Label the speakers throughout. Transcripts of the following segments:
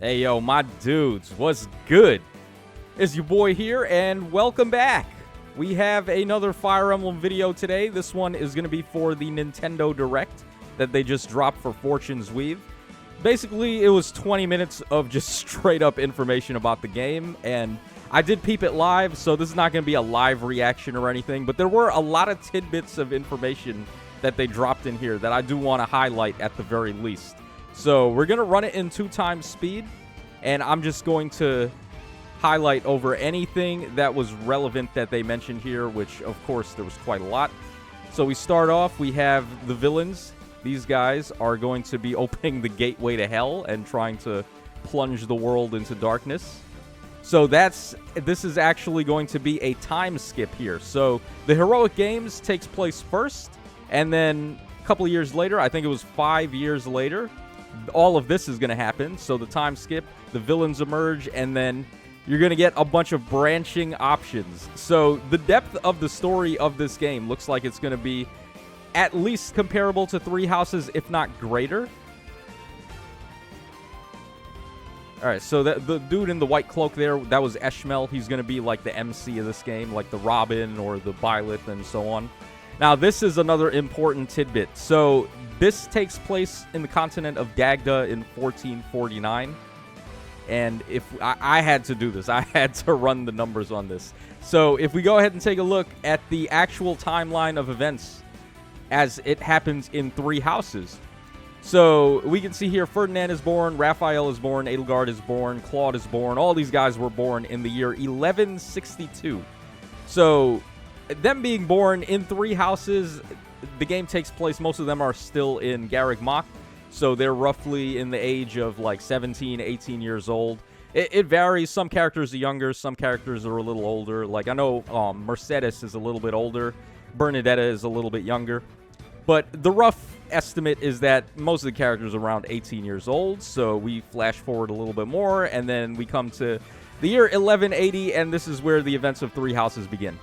Speaker 1: Hey, yo, my dudes, what's good? It's your boy here, and welcome back. We have another Fire Emblem video today. This one is going to be for the Nintendo Direct that they just dropped for Fortune's Weave. Basically, it was 20 minutes of just straight-up information about the game, and I did peep it live, so this is not going to be a live reaction or anything, but there were a lot of tidbits of information that they dropped in here that I do want to highlight at the very least. So we're going to run it in 2x speed, and I'm just going to highlight over anything that was relevant that they mentioned here, which, of course, there was quite a lot. So we start off, we have the villains. These guys are going to be opening the gateway to hell and trying to plunge the world into darkness. So this is actually going to be a time skip here. So the Heroic Games takes place first, and then a couple of years later, I think it was 5 years later, all of this is going to happen. So the time skip, the villains emerge, and then you're going to get a bunch of branching options. So the depth of the story of this game looks like it's going to be at least comparable to Three Houses, if not greater. Alright, so the dude in the white cloak there, that was Eshmel. He's going to be like the MC of this game, like the Robin or the Byleth and so on. Now, this is another important tidbit. So this takes place in the continent of Dagda in 1449. And if I had to do this, I had to run the numbers on this. So if we go ahead and take a look at the actual timeline of events as it happens in Three Houses. So we can see here Ferdinand is born, Raphael is born, Edelgard is born, Claude is born. All these guys were born in the year 1162. So them being born in Three Houses, the game takes place, most of them are still in Garreg Mach. So they're roughly in the age of like 17, 18 years old. It varies. Some characters are younger, some characters are a little older. Like I know Mercedes is a little bit older, Bernadetta is a little bit younger. But the rough estimate is that most of the characters are around 18 years old. So we flash forward a little bit more, and then we come to the year 1180, and this is where the events of Three Houses begin.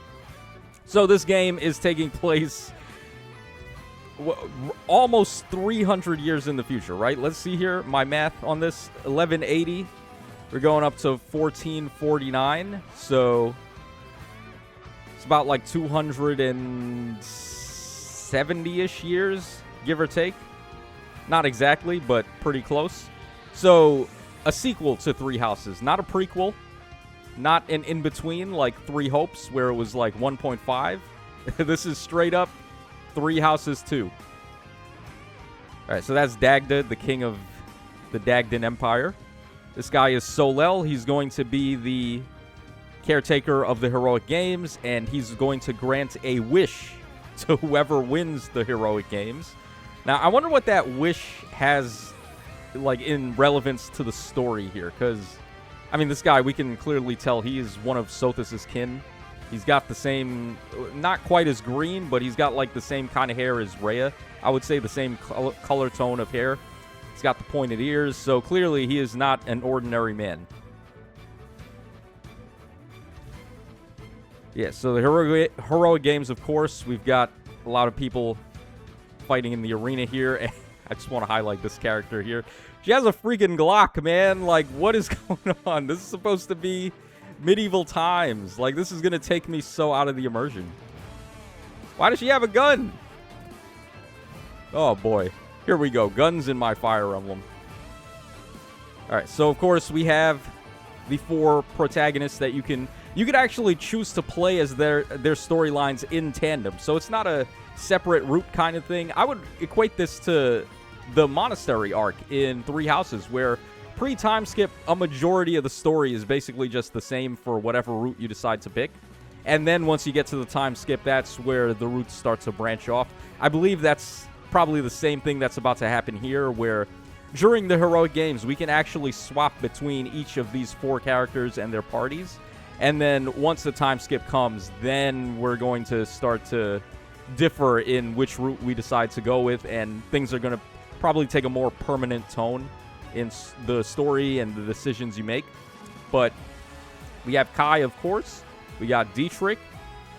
Speaker 1: So this game is taking place almost 300 years in the future, right? Let's see here, my math on this. 1180, we're going up to 1449. So it's about like 270-ish years, give or take. Not exactly, but pretty close. So a sequel to Three Houses, not a prequel, not an in-between like Three Hopes where it was like 1.5. This is straight up Three Houses 2. Alright, so that's Dagda, the king of the Dagdan Empire. This guy is Solel. He's going to be the caretaker of the Heroic Games, and he's going to grant a wish to whoever wins the Heroic Games. Now, I wonder what that wish has, like, in relevance to the story here, because, I mean, this guy, we can clearly tell he is one of Sothis' kin. He's got the same, not quite as green, but he's got like the same kind of hair as Rhea. I would say the same color tone of hair. He's got the pointed ears, so clearly he is not an ordinary man. Yeah, so the Heroic Games, of course, we've got a lot of people fighting in the arena here. And I just want to highlight this character here. She has a freaking Glock, man. Like, what is going on? This is supposed to be medieval times. Like, this is gonna take me so out of the immersion. Why does she have a gun? Oh boy, here we go. Guns in my Fire Emblem. Alright, so of course we have the 4 protagonists that you could actually choose to play as their storylines in tandem. So it's not a separate route kind of thing. I would equate this to the Monastery arc in Three Houses, where pre-time skip, a majority of the story is basically just the same for whatever route you decide to pick. And then once you get to the time skip, that's where the routes start to branch off. I believe that's probably the same thing that's about to happen here, where during the Heroic Games, we can actually swap between each of these 4 characters and their parties. And then once the time skip comes, then we're going to start to differ in which route we decide to go with, and things are going to probably take a more permanent tone in the story and the decisions you make. But we have Kai, of course. We got Dietrich.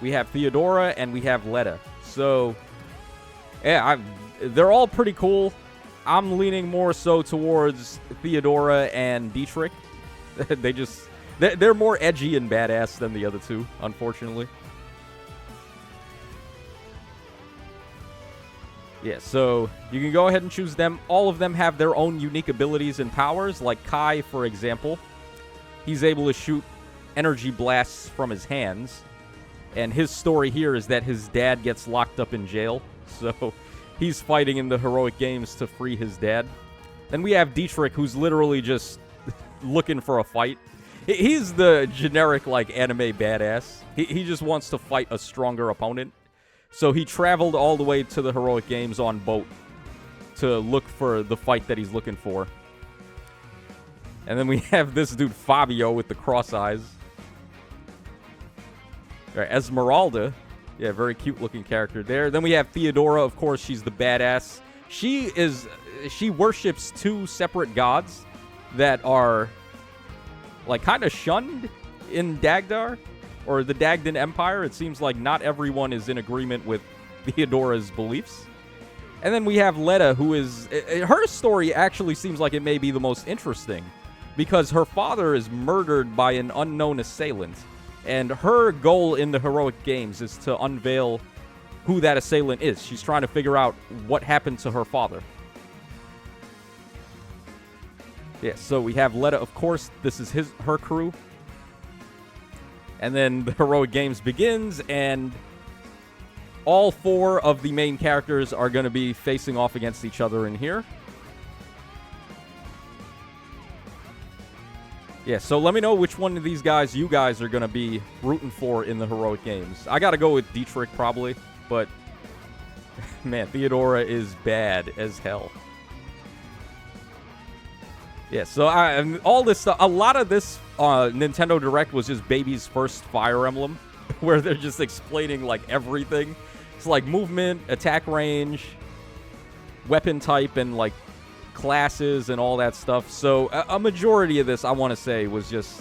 Speaker 1: We have Theodora, and we have Letta. So, yeah, they're all pretty cool. I'm leaning more so towards Theodora and Dietrich. They're more edgy and badass than the other two, unfortunately. Yeah, so you can go ahead and choose them. All of them have their own unique abilities and powers, like Kai, for example. He's able to shoot energy blasts from his hands. And his story here is that his dad gets locked up in jail. So he's fighting in the heroic games to free his dad. Then we have Dietrich, who's literally just looking for a fight. He's the generic, like, anime badass. He just wants to fight a stronger opponent. So he traveled all the way to the heroic games on boat to look for the fight that he's looking for. And then we have this dude, Fabio, with the cross eyes. All right, Esmeralda. Yeah, very cute-looking character there. Then we have Theodora, of course. She's the badass. She worships two separate gods that are, like, kind of shunned in Dagdar, or the Dagdan Empire. It seems like not everyone is in agreement with Theodora's beliefs. And then we have Leda, who is... her story actually seems like it may be the most interesting, because her father is murdered by an unknown assailant, and her goal in the heroic games is to unveil who that assailant is. She's trying to figure out what happened to her father. Yeah, so we have Leda, of course. This is her crew. And then the heroic games begins, and all four of the main characters are going to be facing off against each other in here. Yeah, so let me know which one of these guys you guys are going to be rooting for in the heroic games. I got to go with Dietrich probably, but man, Theodora is bad as hell. Yeah, so all this stuff, a lot of this Nintendo Direct was just Baby's first Fire Emblem, where they're just explaining, like, everything. It's like movement, attack range, weapon type, and, like, classes and all that stuff. So a majority of this, I want to say, was just,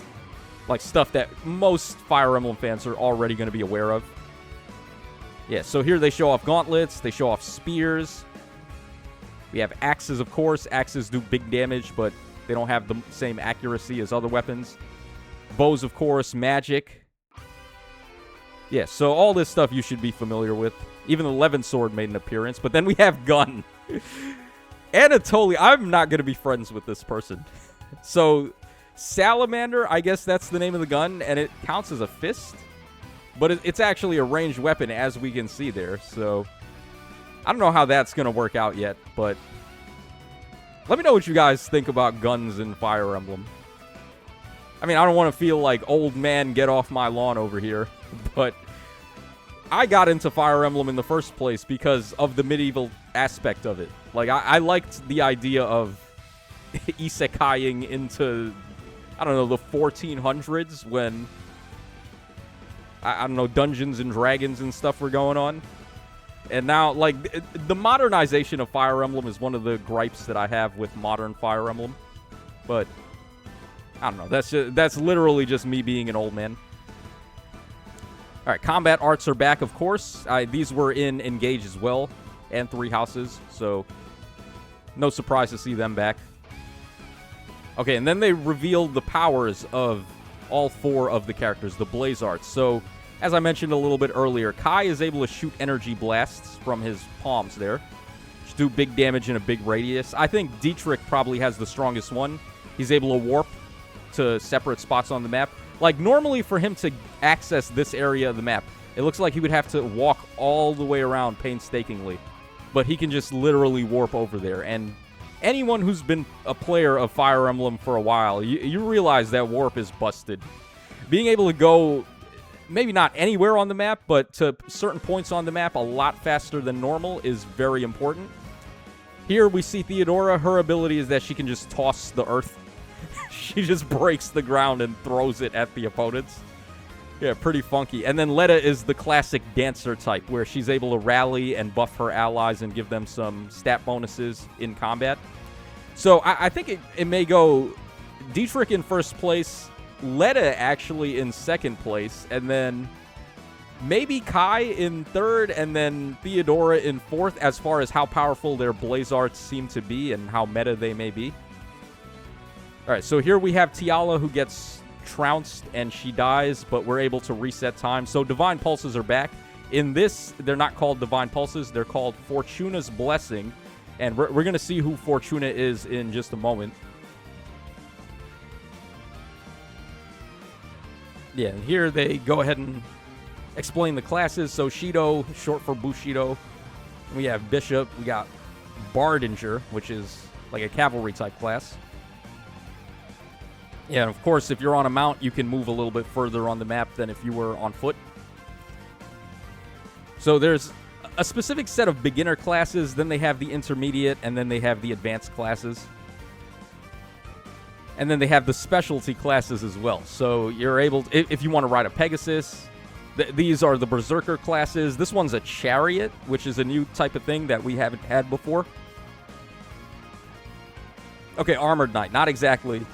Speaker 1: like, stuff that most Fire Emblem fans are already going to be aware of. Yeah, so here they show off gauntlets, they show off spears. We have axes, of course. Axes do big damage, but they don't have the same accuracy as other weapons. Bows, of course. Magic. Yeah, so all this stuff you should be familiar with. Even the Levin Sword made an appearance. But then we have Gun. Anatoly. I'm not going to be friends with this person. So, Salamander, I guess that's the name of the gun. And it counts as a fist. But it's actually a ranged weapon, as we can see there. So, I don't know how that's going to work out yet. But let me know what you guys think about guns in Fire Emblem. I mean, I don't want to feel like old man get off my lawn over here, but I got into Fire Emblem in the first place because of the medieval aspect of it. Like, I liked the idea of isekaiing into, I don't know, the 1400s when, I don't know, Dungeons and Dragons and stuff were going on. And now, like, the modernization of Fire Emblem is one of the gripes that I have with modern Fire Emblem. But, I don't know. That's literally just me being an old man. All right, combat arts are back, of course. These were in Engage as well, and Three Houses. So, no surprise to see them back. Okay, and then they revealed the powers of all four of the characters, the Blaze Arts. So, as I mentioned a little bit earlier, Kai is able to shoot energy blasts from his palms there, which do big damage in a big radius. I think Dietrich probably has the strongest one. He's able to warp to separate spots on the map. Like, normally for him to access this area of the map, it looks like he would have to walk all the way around painstakingly. But he can just literally warp over there. And anyone who's been a player of Fire Emblem for a while, you realize that warp is busted. Being able to go, maybe not anywhere on the map, but to certain points on the map a lot faster than normal is very important. Here we see Theodora. Her ability is that she can just toss the earth. She just breaks the ground and throws it at the opponents. Yeah, pretty funky. And then Leda is the classic dancer type, where she's able to rally and buff her allies and give them some stat bonuses in combat. So I think it may go Dietrich in first place, Leda actually in second place, and then maybe Kai in third, and then Theodora in fourth, as far as how powerful their blaze arts seem to be and how meta they may be. All right, so here we have Tiala, who gets trounced and she dies, but we're able to reset time. So Divine Pulses are back. In this, they're not called Divine Pulses. They're called Fortuna's Blessing. And we're going to see who Fortuna is in just a moment. Yeah, and here they go ahead and explain the classes. So Shido, short for Bushido. We have Bishop. We got Bardinger, which is like a cavalry type class. Yeah, and of course, if you're on a mount, you can move a little bit further on the map than if you were on foot. So there's a specific set of beginner classes, then they have the intermediate, and then they have the advanced classes. And then they have the specialty classes as well. So you're able to, if you want to ride a Pegasus, these are the Berserker classes. This one's a Chariot, which is a new type of thing that we haven't had before. Okay, Armored Knight, not exactly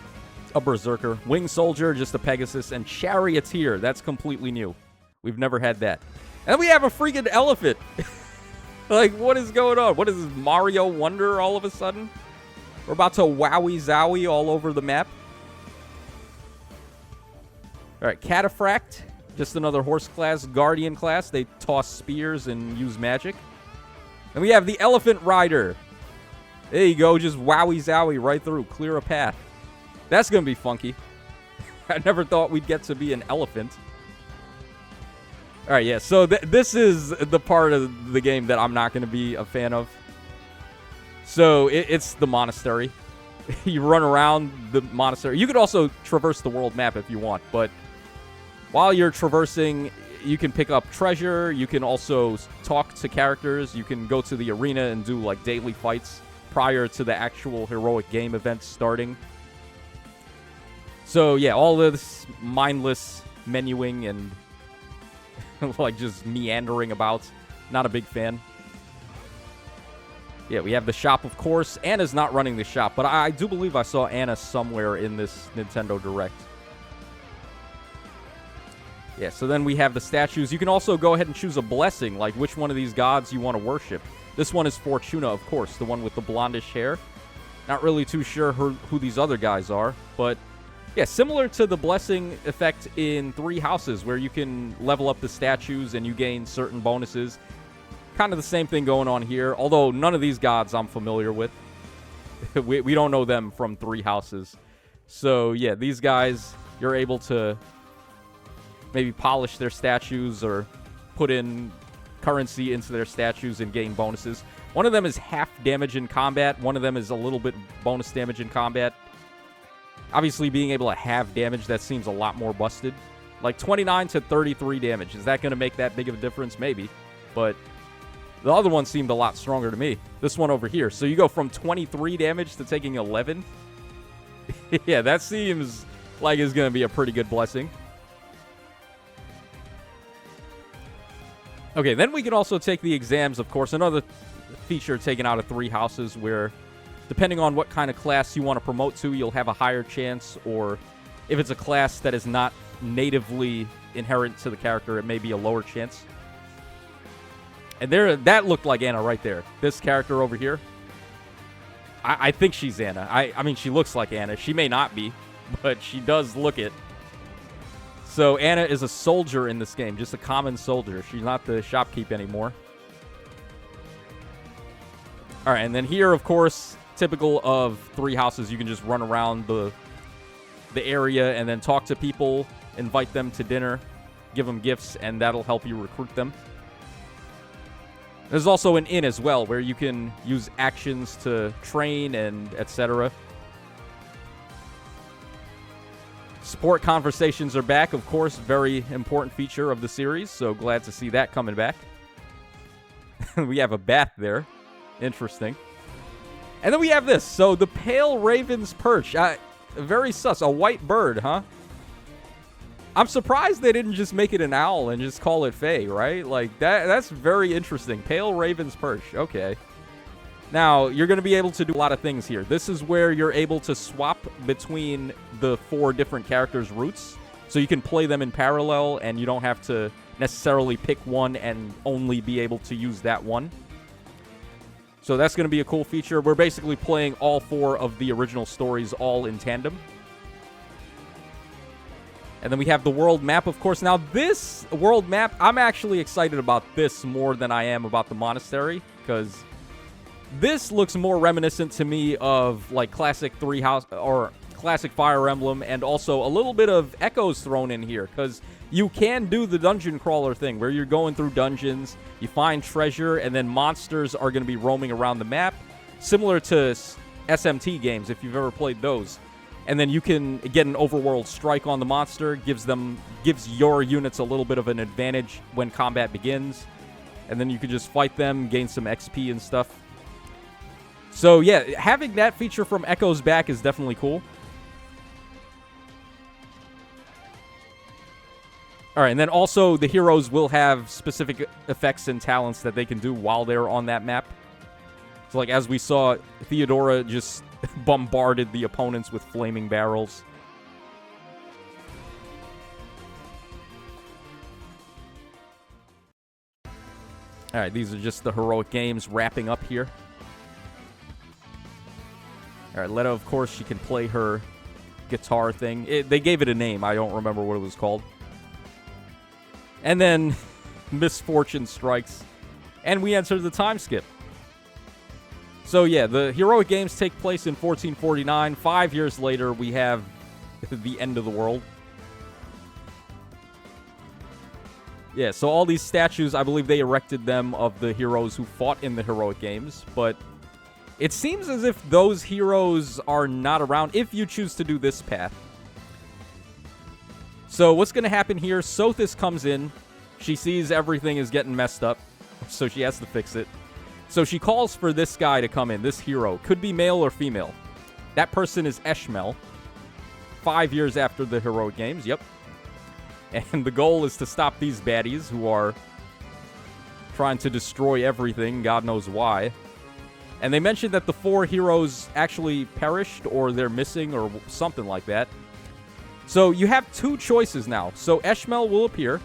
Speaker 1: a Berserker. Winged Soldier, just a Pegasus. And Charioteer, that's completely new. We've never had that. And we have a freaking elephant. Like, what is going on? What is this, Mario Wonder all of a sudden? We're about to wowie zowie all over the map. All right, Cataphract, just another horse class, Guardian class. They toss spears and use magic. And we have the Elephant Rider. There you go, just wowie zowie right through, clear a path. That's going to be funky. I never thought we'd get to be an elephant. All right, yeah, so this is the part of the game that I'm not going to be a fan of. So it's the Monastery. You run around the Monastery. You could also traverse the world map if you want, but while you're traversing, you can pick up treasure. You can also talk to characters. You can go to the arena and do like daily fights prior to the actual heroic game event starting. So yeah, all this mindless menuing and like just meandering about. Not a big fan. Yeah, we have the shop, of course. Anna's not running the shop, but I do believe I saw Anna somewhere in this Nintendo Direct. Yeah, so then we have the statues. You can also go ahead and choose a blessing, like which one of these gods you want to worship. This one is Fortuna, of course, the one with the blondish hair. Not really too sure who these other guys are, but yeah, similar to the blessing effect in Three Houses, where you can level up the statues and you gain certain bonuses. Kind of the same thing going on here, although none of these gods I'm familiar with. we don't know them from Three Houses. So yeah, these guys, you're able to maybe polish their statues or put in currency into their statues and gain bonuses. One of them is half damage in combat. One of them is a little bit bonus damage in combat. Obviously, being able to halve damage, that seems a lot more busted. Like 29 to 33 damage. Is that going to make that big of a difference? Maybe. But the other one seemed a lot stronger to me. This one over here. So you go from 23 damage to taking 11. Yeah, that seems like it's going to be a pretty good blessing. Okay, then we can also take the exams, of course. Another feature taken out of Three Houses where, depending on what kind of class you want to promote to, you'll have a higher chance, or if it's a class that is not natively inherent to the character, it may be a lower chance. And that looked like Anna right there. This character over here, I think she's Anna. I mean, she looks like Anna. She may not be, but she does look it. So Anna is a soldier in this game, just a common soldier. She's not the shopkeep anymore. All right, and then here, of course, typical of Three Houses, you can just run around the area and then talk to people, invite them to dinner, give them gifts, and that'll help you recruit them. There's also an inn as well, where you can use actions to train and etc. Support conversations are back, of course, very important feature of the series, so glad to see that coming back. We have a bat there. Interesting. And then we have this. So the Pale Raven's Perch. Very sus. A white bird, huh? I'm surprised they didn't just make it an owl and just call it Fae, right? Like, that's very interesting. Pale Raven's Perch. Okay. Now, you're going to be able to do a lot of things here. This is where you're able to swap between the 4 different characters' routes. So you can play them in parallel, and you don't have to necessarily pick one and only be able to use that one. So that's going to be a cool feature. We're basically playing all 4 of the original stories all in tandem. And then we have the world map, of course. Now, this world map, I'm actually excited about this more than I am about the Monastery, because this looks more reminiscent to me of, like, classic classic Fire Emblem, and also a little bit of Echoes thrown in here, because you can do the dungeon crawler thing, where you're going through dungeons, you find treasure, and then monsters are going to be roaming around the map, similar to SMT games, if you've ever played those. And then you can get an overworld strike on the monster, gives your units a little bit of an advantage when combat begins. And then you can just fight them, gain some XP and stuff. So yeah, having that feature from Echoes back is definitely cool. Alright, and then also the heroes will have specific effects and talents that they can do while they're on that map. So like as we saw, Theodora just bombarded the opponents with flaming barrels. Alright, these are just the heroic games wrapping up here. Alright, Letta, of course, she can play her guitar thing. They gave it a name. I don't remember what it was called. And then misfortune strikes, and we enter the time skip. So yeah, the heroic games take place in 1449. 5 years later, we have the end of the world. Yeah, so all these statues, I believe they erected them of the heroes who fought in the heroic games, but it seems as if those heroes are not around if you choose to do this path. So what's going to happen here, Sothis comes in. She sees everything is getting messed up, so she has to fix it. So she calls for this guy to come in, this hero. Could be male or female. That person is Eshmel. 5 years after the heroic games, yep. And the goal is to stop these baddies who are trying to destroy everything, God knows why. And they mentioned that the 4 heroes actually perished, or they're missing, or something like that. So you have 2 choices now. So Eshmel will appear.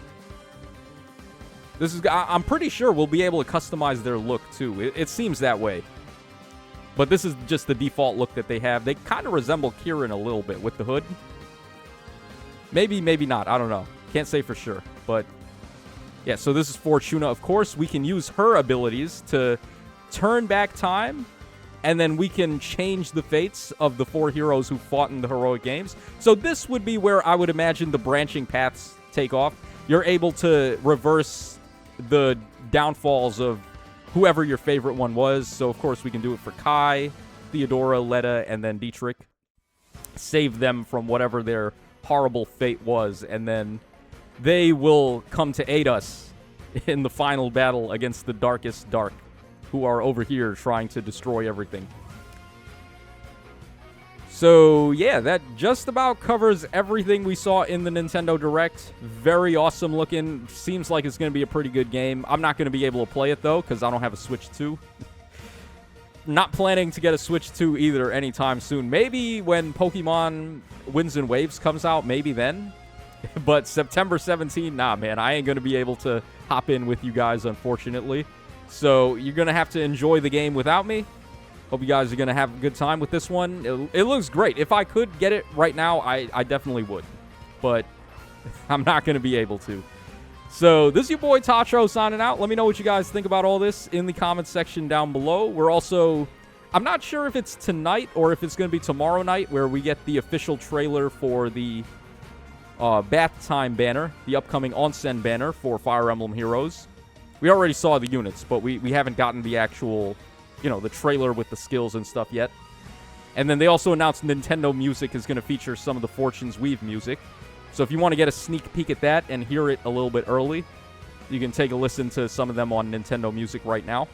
Speaker 1: I'm pretty sure we'll be able to customize their look too. It seems that way. But this is just the default look that they have. They kind of resemble Kirin a little bit with the hood. Maybe, maybe not. I don't know. Can't say for sure. But yeah, so this is Fortuna. Of course, we can use her abilities to turn back time, and then we can change the fates of the 4 heroes who fought in the heroic games. So this would be where I would imagine the branching paths take off. You're able to reverse the downfalls of whoever your favorite one was. So, of course, we can do it for Kai, Theodora, Letta, and then Dietrich. Save them from whatever their horrible fate was, and then they will come to aid us in the final battle against the Darkest Dark, who are over here trying to destroy everything. So, yeah, that just about covers everything we saw in the Nintendo Direct. Very awesome looking. Seems like it's going to be a pretty good game. I'm not going to be able to play it, though, because I don't have a Switch 2. Not planning to get a Switch 2 either anytime soon. Maybe when Pokemon Winds and Waves comes out, maybe then. But September 17, nah, man, I ain't going to be able to hop in with you guys, unfortunately. So you're going to have to enjoy the game without me. Hope you guys are going to have a good time with this one. It looks great. If I could get it right now, I definitely would. But I'm not going to be able to. So this is your boy Tacho signing out. Let me know what you guys think about all this in the comments section down below. We're also... I'm not sure if it's tonight or if it's going to be tomorrow night where we get the official trailer for the Bath Time banner, the upcoming Onsen banner for Fire Emblem Heroes. We already saw the units, but we haven't gotten the actual... the trailer with the skills and stuff yet. And then they also announced Nintendo Music is going to feature some of the Fortune's Weave music. So if you want to get a sneak peek at that and hear it a little bit early, you can take a listen to some of them on Nintendo Music right now.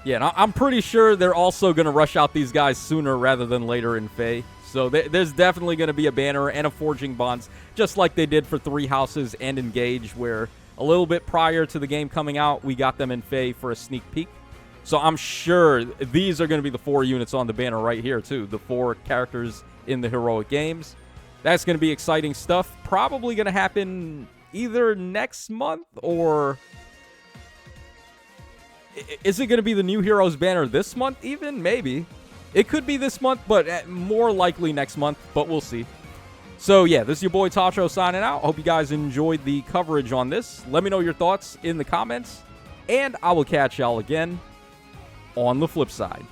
Speaker 1: Yeah, and I'm pretty sure they're also going to rush out these guys sooner rather than later in Fae. So there's definitely going to be a banner and a Forging Bonds, just like they did for Three Houses and Engage, where a little bit prior to the game coming out, we got them in Fae for a sneak peek. So I'm sure these are going to be the 4 units on the banner right here, too. The 4 characters in the heroic games. That's going to be exciting stuff. Probably going to happen either next month or... Is it going to be the New Heroes banner this month even? Maybe. It could be this month, but more likely next month, but we'll see. So, yeah, this is your boy Tacho signing out. Hope you guys enjoyed the coverage on this. Let me know your thoughts in the comments, and I will catch y'all again on the flip side.